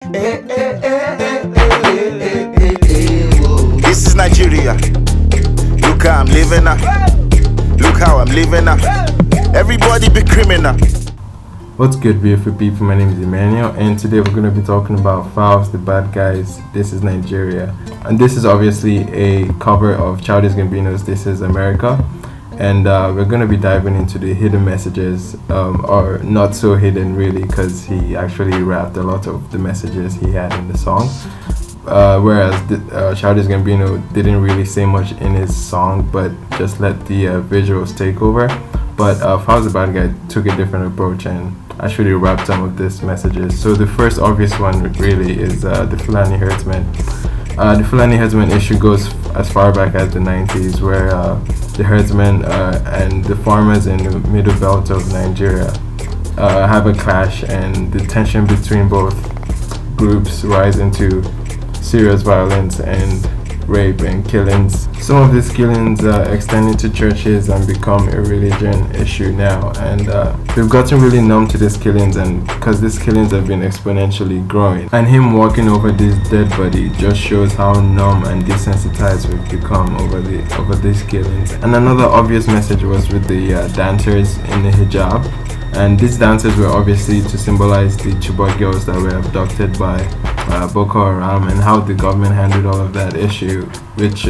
This is Nigeria. Look how I'm living now. Look how I'm living now. Everybody be criminal. What's good, beautiful people? My name is Emmanuel, and today we're going to be talking about Falz, the bad guys. This is Nigeria, and this is obviously a cover of Childish Gambino's "This Is America," and we're going to be diving into the hidden messages, or not so hidden really, because he actually rapped a lot of the messages he had in the song. Whereas Childish Gambino didn't really say much in his song, but just let the visuals take over. But Falz the bad guy took a different approach and actually rapped some of these messages. So the first obvious one really is the Fulani Herdsmen. The Fulani Herdsmen issue goes as far back as the 90s, where the herdsmen and the farmers in the middle belt of Nigeria have a clash, and the tension between both groups rise into serious violence and rape and killings. Some of these killings extend into churches and become a religion issue now, and we've gotten really numb to these killings, and because these killings have been exponentially growing, and him walking over this dead body just shows how numb and desensitized we've become over these killings. And another obvious message was with the dancers in the hijab, and these dancers were obviously to symbolize the Chibok Girls that were abducted by Boko Haram, and how the government handled all of that issue, which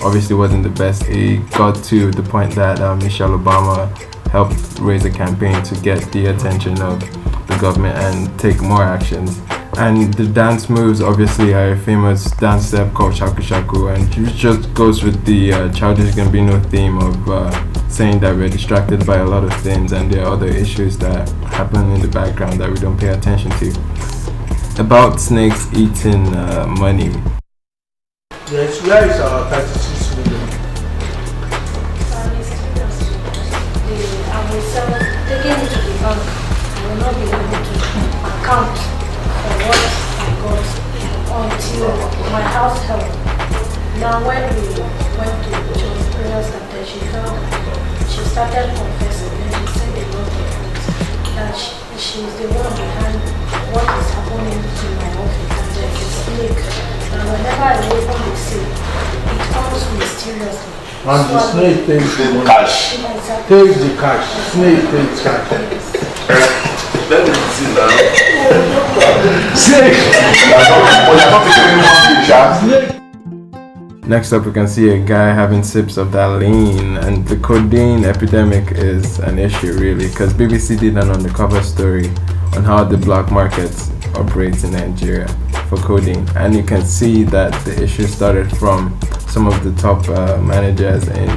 obviously wasn't the best. It got to the point that Michelle Obama helped raise a campaign to get the attention of the government and take more actions. And the dance moves obviously are a famous dance step called Shaku Shaku, and it just goes with the Childish Gambino theme of saying that we're distracted by a lot of things and there are other issues that happen in the background that we don't pay attention to. About snakes eating money. Yes, where is our 36 million? I will sell, taking it to the bank. I will not be able to account for what I got until my house help. Now when we went to church prayers and then she felt, she started confessing, and she said a lot of things, that she's the one behind what is happening to my office, and there's a snake, and whenever I open the seal, it comes mysteriously. And the snake takes the money. Cash. Exactly. Takes the cash. Snake takes cash. Let me see now. Snake! Snake. Next up, we can see a guy having sips of that lean, and the codeine epidemic is an issue really, because BBC did an undercover story on how the black market operates in Nigeria for codeine, and you can see that the issue started from some of the top managers in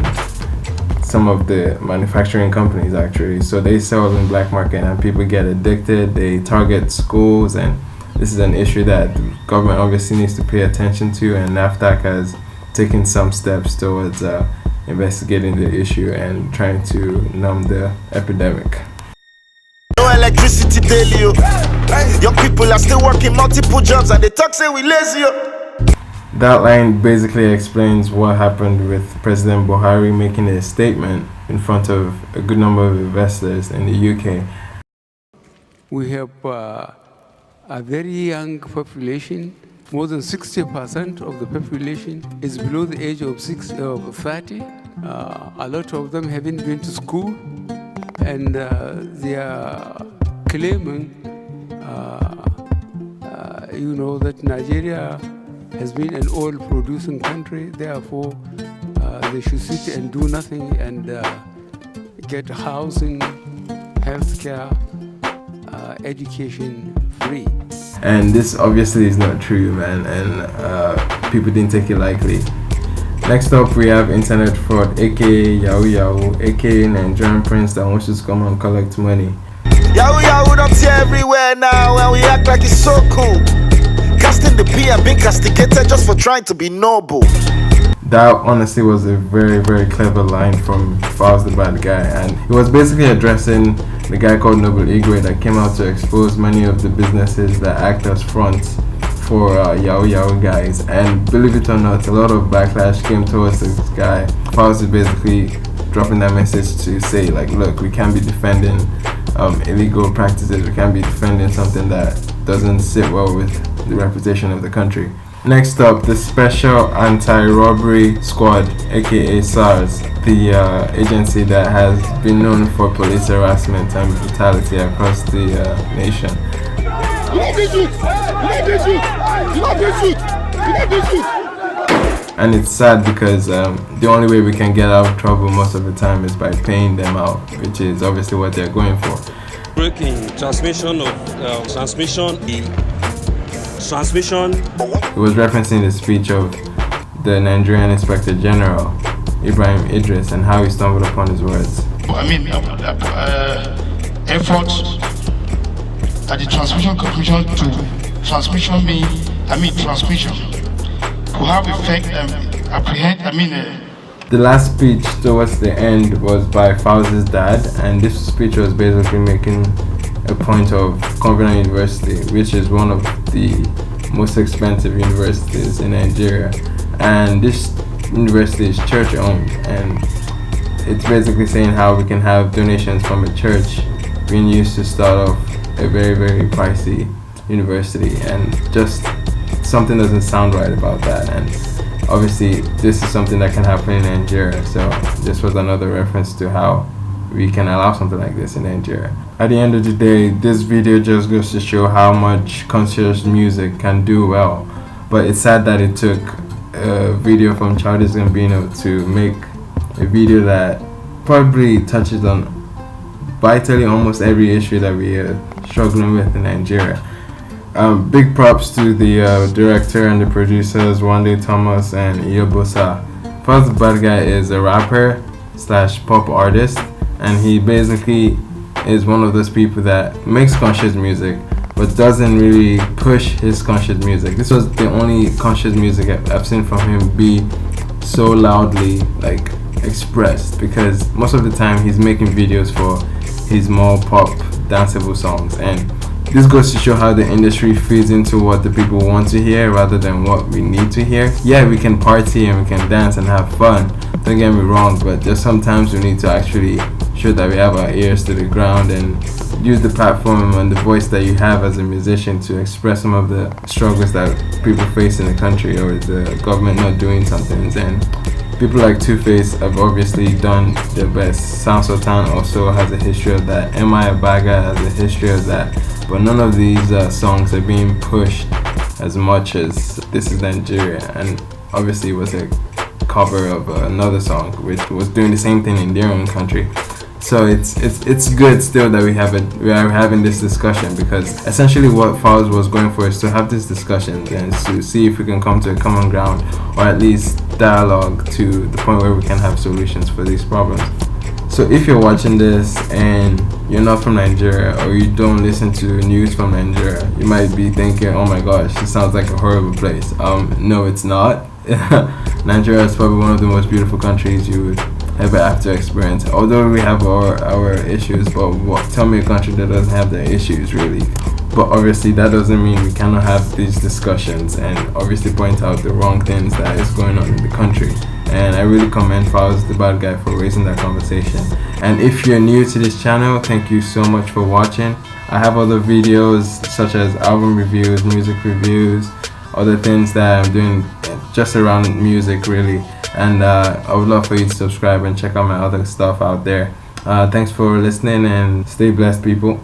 some of the manufacturing companies actually. So they sell in black market and people get addicted, they target schools, and this is an issue that the government obviously needs to pay attention to, and NAFTAC has taken some steps towards investigating the issue and trying to numb the epidemic. No electricity daily. Young people are still working multiple jobs and they talk say we lazy. That line basically explains what happened with President Buhari making a statement in front of a good number of investors in the UK. We have a very young population. More than 60% of the population is below the age of 30. A lot of them haven't been to school, and they are claiming, that Nigeria has been an oil-producing country. Therefore, they should sit and do nothing and get housing, healthcare, education free. And this obviously is not true, man, and people didn't take it lightly. Next up, we have internet fraud, aka Yahoo Yahoo, aka Nigerian prince that wants to come and collect money. Yahoo Yahoo don't see everywhere now, and we act like it's so cool. Casting the P and being castigated just for trying to be noble. That honestly was a very, very clever line from Falz the bad guy, and he was basically addressing the guy called Noble Igwe that came out to expose many of the businesses that act as fronts for Yahoo Yahoo guys. And believe it or not, a lot of backlash came towards this guy. Falz is basically dropping that message to say, like, look, we can't be defending illegal practices, we can't be defending something that doesn't sit well with the reputation of the country. Next up, the Special Anti-Robbery Squad, aka SARS, the agency that has been known for police harassment and brutality across the nation. And it's sad because the only way we can get out of trouble most of the time is by paying them out, which is obviously what they're going for. Breaking transmission of transmission. It was referencing the speech of the Nigerian Inspector General, Ibrahim Idris, and how he stumbled upon his words. I mean, efforts at the Transmission Commission to transmission to have effect and apprehend, The last speech towards the end was by Falz's dad, and this speech was basically making a point of Codeine University, which is one of the most expensive universities in Nigeria, and this university is church owned, and it's basically saying how we can have donations from a church being used to start off a very, very pricey university, and just something doesn't sound right about that. And obviously this is something that can happen in Nigeria, so this was another reference to how we can allow something like this in Nigeria. At the end of the day, this video just goes to show how much conscious music can do well, but it's sad that it took a video from Childish Gambino to make a video that probably touches on vitally almost every issue that we are struggling with in Nigeria. Big props to the director and the producers, Wande Thomas and Iyobosa. Falz the Bad Guy is a rapper / pop artist, and he basically is one of those people that makes conscious music but doesn't really push his conscious music. This was the only conscious music I've seen from him be so loudly like expressed, because most of the time he's making videos for his more pop danceable songs, and this goes to show how the industry feeds into what the people want to hear rather than what we need to hear. Yeah, we can party and we can dance and have fun, don't get me wrong, but just sometimes we need to actually show that we have our ears to the ground and use the platform and the voice that you have as a musician to express some of the struggles that people face in the country, or the government not doing something. And people like Two-Face have obviously done their best. Sound Sultan also has a history of that. M.I. Abaga has a history of that. But none of these songs are being pushed as much as This Is Nigeria. And obviously it was a cover of another song which was doing the same thing in their own country. So it's good still that we are having this discussion, because essentially what Falz was going for is to have this discussion and to see if we can come to a common ground, or at least dialogue to the point where we can have solutions for these problems. So if you're watching this and you're not from Nigeria, or you don't listen to news from Nigeria, you might be thinking, oh my gosh, this sounds like a horrible place. No, it's not. Nigeria is probably one of the most beautiful countries you would ever have to experience, although we have our issues. But tell me a country that doesn't have their issues, really. But obviously that doesn't mean we cannot have these discussions and obviously point out the wrong things that is going on in the country. And I really commend Falz the Bad Guy for raising that conversation. And if you're new to this channel, thank you so much for watching. I have other videos such as album reviews, music reviews, other things that I'm doing just around music really. And I would love for you to subscribe and check out my other stuff out there. Thanks for listening, and stay blessed, people.